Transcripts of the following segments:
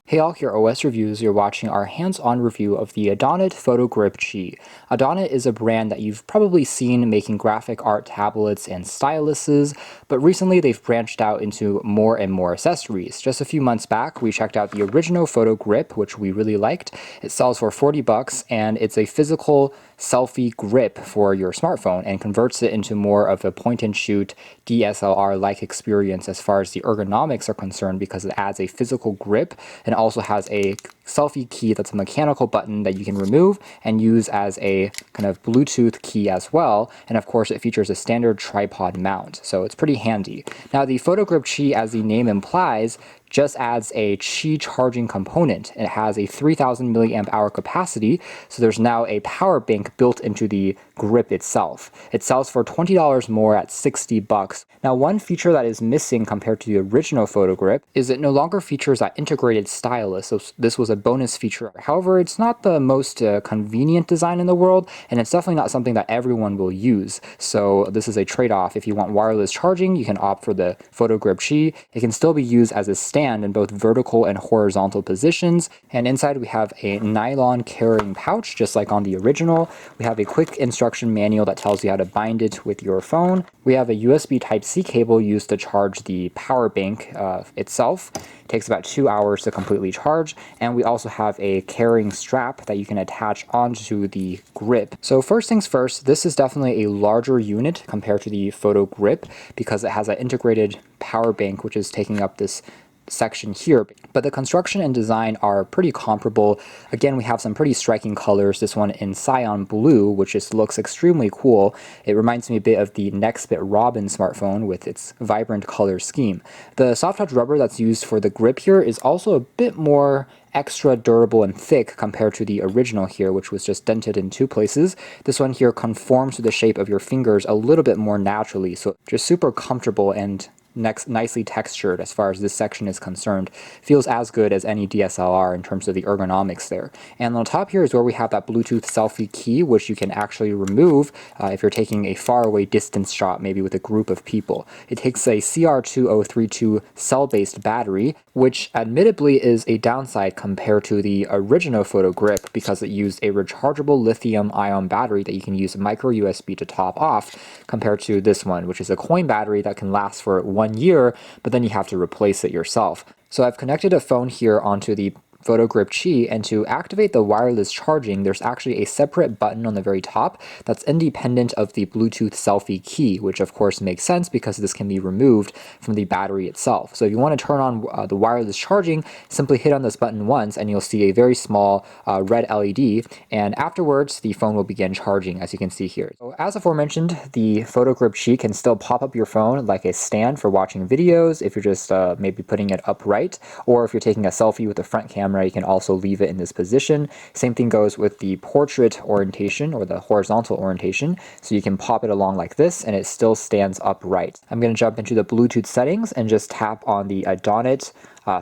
Hey all, here OS Reviews. You're watching our hands-on review of the Adonit PhotoGrip Qi. Adonit is a brand that you've probably seen making graphic art tablets and styluses, but recently they've branched out into more and more accessories. Just a few months back, we checked out the original PhotoGrip, which we really liked. It sells for $40, and it's a physical selfie grip for your smartphone and converts it into more of a point-and-shoot DSLR-like experience as far as the ergonomics are concerned, because it adds a physical grip and also has a selfie key that's a mechanical button that you can remove and use as a kind of Bluetooth key as well. And of course, it features a standard tripod mount, so it's pretty handy. Now, the PhotoGrip Qi, as the name implies, just adds a Qi charging component. It has a 3000 milliamp hour capacity, so there's now a power bank built into the grip itself. It sells for $20 more at $60. Now, one feature that is missing compared to the original PhotoGrip is it no longer features that integrated stylus, so this was a bonus feature. However, it's not the most convenient design in the world, and it's definitely not something that everyone will use. So this is a trade-off. If you want wireless charging, you can opt for the PhotoGrip Qi. It can still be used as a stand in both vertical and horizontal positions. And inside we have a nylon carrying pouch, just like on the original. We have a quick instruction manual that tells you how to bind it with your phone. We have a USB Type-C cable used to charge the power bank itself. It takes about 2 hours to completely charge. And we also have a carrying strap that you can attach onto the grip. So first things first, this is definitely a larger unit compared to the PhotoGrip because it has an integrated power bank, which is taking up this section here, but the construction and design are pretty comparable. Again, we have some pretty striking colors. This one in cyan blue, which just looks extremely cool. It reminds me a bit of the Nextbit Robin smartphone with its vibrant color scheme. The soft touch rubber that's used for the grip here is also a bit more extra durable and thick compared to the original here, which was just dented in 2 places. This one here conforms to the shape of your fingers a little bit more naturally, so just super comfortable and nicely textured as far as this section is concerned. Feels as good as any DSLR in terms of the ergonomics there. And on top here is where we have that Bluetooth selfie key, which you can actually remove if you're taking a faraway distance shot, maybe with a group of people. It takes a CR2032 cell-based battery, which admittedly is a downside compared to the original PhotoGrip because it used a rechargeable lithium-ion battery that you can use micro USB to top off, compared to this one, which is a coin battery that can last for 1 year, but then you have to replace it yourself. So I've connected a phone here onto the PhotoGrip Qi, and to activate the wireless charging, there's actually a separate button on the very top that's independent of the Bluetooth selfie key, which of course makes sense because this can be removed from the battery itself. So if you want to turn on the wireless charging, simply hit on this button once and you'll see a very small red LED, and afterwards the phone will begin charging, as you can see here. So as aforementioned, the PhotoGrip Qi can still pop up your phone like a stand for watching videos if you're just maybe putting it upright, or if you're taking a selfie with the front camera, you can also leave it in this position. Same thing goes with the portrait orientation or the horizontal orientation. So you can pop it along like this and it still stands upright. I'm going to jump into the Bluetooth settings and just tap on the Adonit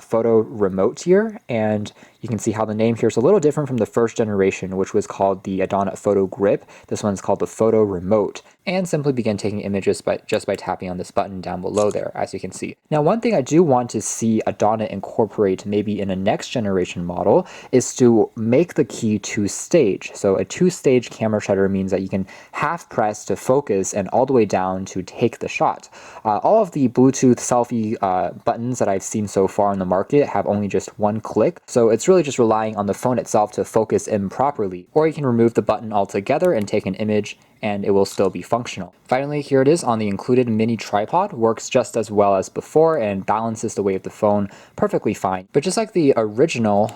photo remote here, and you can see how the name here is a little different from the first generation, which was called the Adonit PhotoGrip. This one's called the Photo Remote, and simply begin taking images just by tapping on this button down below there, as you can see. Now, one thing I do want to see Adonit incorporate maybe in a next generation model is to make the key 2-stage. So a 2-stage camera shutter means that you can half press to focus and all the way down to take the shot. All of the Bluetooth selfie buttons that I've seen so far on the market have only just 1 click, so it's really just relying on the phone itself to focus in properly. Or you can remove the button altogether and take an image and it will still be functional. Finally, here it is on the included mini tripod. Works just as well as before and balances the weight of the phone perfectly fine. But just like the original,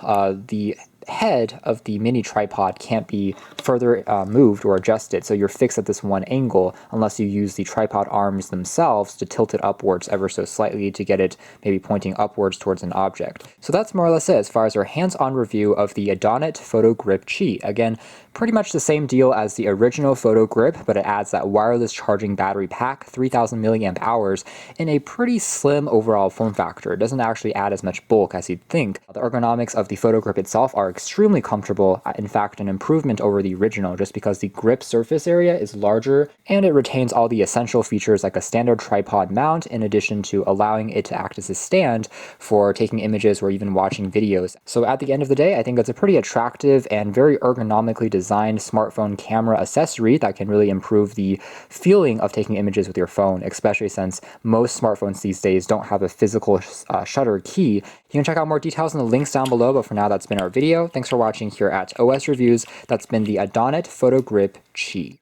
the head of the mini tripod can't be further moved or adjusted, so you're fixed at this one angle unless you use the tripod arms themselves to tilt it upwards ever so slightly to get it maybe pointing upwards towards an object. So that's more or less it as far as our hands-on review of the Adonit PhotoGrip Qi. Again, Pretty much the same deal as the original PhotoGrip, but it adds that wireless charging battery pack, 3000 milliamp hours, in a pretty slim overall form factor. It doesn't actually add as much bulk as you'd think. The ergonomics of the PhotoGrip itself are extremely comfortable, in fact an improvement over the original just because the grip surface area is larger and it retains all the essential features like a standard tripod mount in addition to allowing it to act as a stand for taking images or even watching videos. So at the end of the day, I think it's a pretty attractive and very ergonomically designed smartphone camera accessory that can really improve the feeling of taking images with your phone, especially since most smartphones these days don't have a physical shutter key. You can check out more details in the links down below, but for now that's been our video. Thanks for watching here at OS Reviews. That's been the Adonit PhotoGrip Qi.